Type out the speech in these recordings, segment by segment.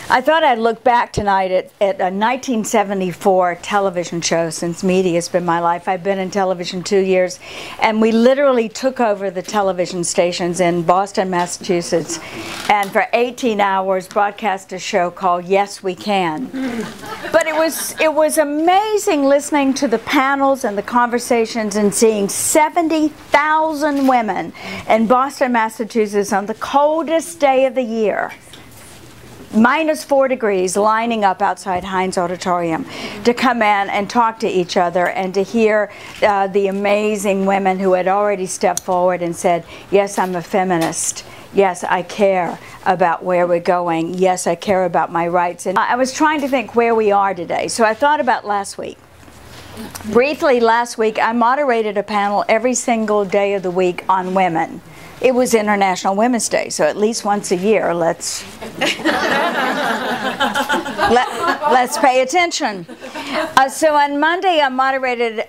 I thought I'd look back tonight at a 1974 television show, since media has been my life. I've been in television 2 years, and we literally took over the television stations in Boston, Massachusetts, and for 18 hours broadcast a show called Yes We Can. But it was amazing listening to the panels and the conversations and seeing 70,000 women in Boston, Massachusetts on the coldest day of the year, -4 degrees, lining up outside Heinz Auditorium to come in and talk to each other and to hear the amazing women who had already stepped forward and said, yes, I'm a feminist. Yes, I care about where we're going. Yes, I care about my rights. And I was trying to think where we are today. So I thought about last week. Briefly, last week, I moderated a panel every single day of the week on women. It was International Women's Day, so at least once a year, let's pay attention. So on Monday, I moderated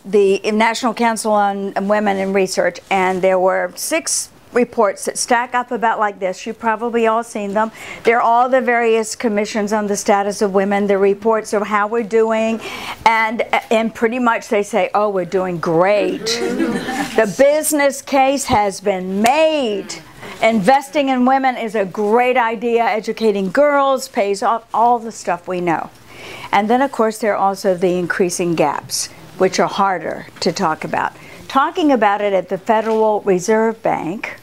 the National Council on Women in Research, and there were 6 reports that stack up about like this. You've probably all seen them. They're all the various commissions on the status of women, the reports of how we're doing, and pretty much they say, oh, we're doing great. The business case has been made. Investing in women is a great idea. Educating girls pays off, all the stuff we know. And then, of course, there are also the increasing gaps, which are harder to talk about. Talking about it at the Federal Reserve Bank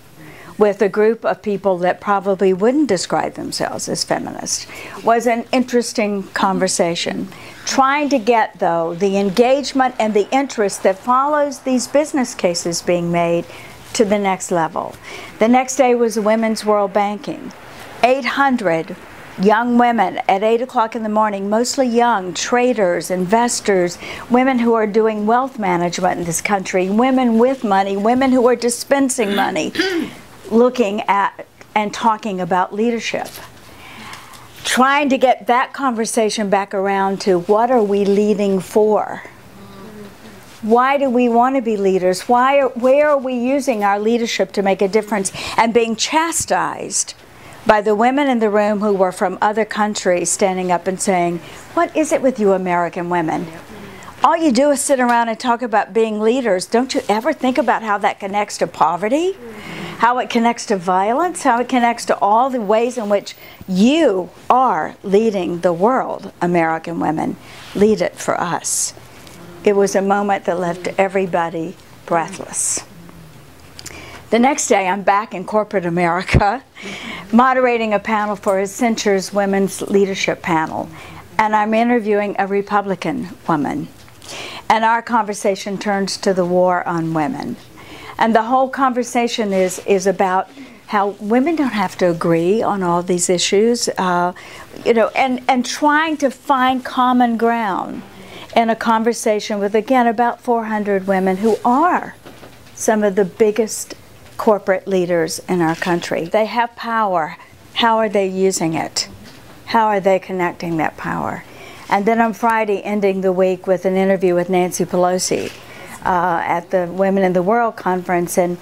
with a group of people that probably wouldn't describe themselves as feminists was an interesting conversation. Trying to get, though, the engagement and the interest that follows these business cases being made to the next level. The next day was Women's World Banking. 800 young women at 8 o'clock in the morning, mostly young, traders, investors, women who are doing wealth management in this country, women with money, women who are dispensing money, looking at and talking about leadership. Trying to get that conversation back around to what are we leading for? Why do we want to be leaders? Where are we using our leadership to make a difference and being chastised by the women in the room who were from other countries standing up and saying, what is it with you American women? All you do is sit around and talk about being leaders. Don't you ever think about how that connects to poverty? How it connects to violence? How it connects to all the ways in which you are leading the world, American women. Lead it for us. It was a moment that left everybody breathless. The next day, I'm back in corporate America, moderating a panel for Accenture's Women's Leadership Panel, and I'm interviewing a Republican woman. And our conversation turns to the war on women. And the whole conversation is about how women don't have to agree on all these issues, you know, and trying to find common ground in a conversation with, again, about 400 women who are some of the biggest corporate leaders in our country. They have power. How are they using it? How are they connecting that power? And then on Friday, ending the week with an interview with Nancy Pelosi at the Women in the World conference, and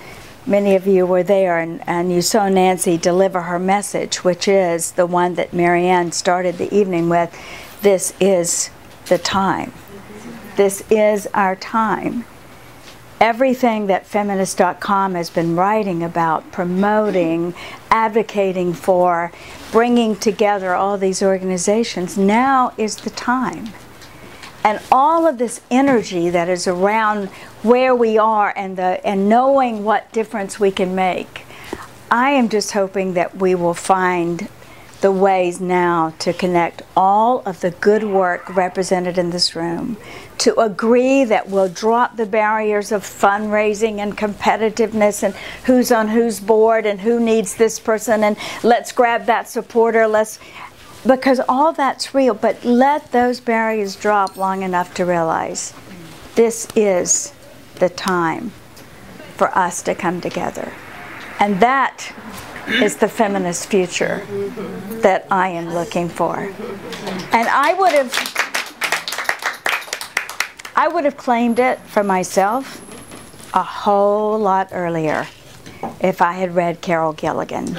many of you were there, and you saw Nancy deliver her message, which is the one that Marianne started the evening with. This is the time. This is our time. Everything that Feminist.com has been writing about, promoting, advocating for, bringing together all these organizations, now is the time. And all of this energy that is around where we are and knowing what difference we can make, I am just hoping that we will find the ways now to connect all of the good work represented in this room, to agree that we'll drop the barriers of fundraising and competitiveness and who's on whose board and who needs this person and let's grab that supporter, because all that's real, but let those barriers drop long enough to realize this is the time for us to come together. And that is the feminist future that I am looking for. And I would have claimed it for myself a whole lot earlier if I had read Carol Gilligan.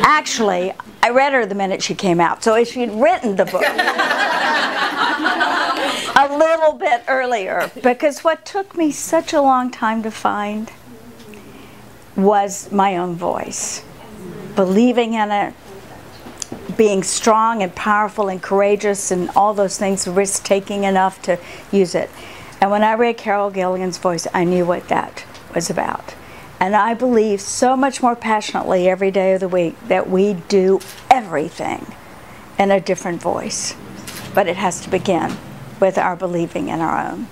Actually, I read her the minute she came out. So if she'd written the book a little bit earlier, because what took me such a long time to find was my own voice. Believing in it, being strong and powerful and courageous and all those things, risk-taking enough to use it. And when I read Carol Gilligan's voice, I knew what that was about. And I believe so much more passionately every day of the week that we do everything in a different voice. But it has to begin with our believing in our own.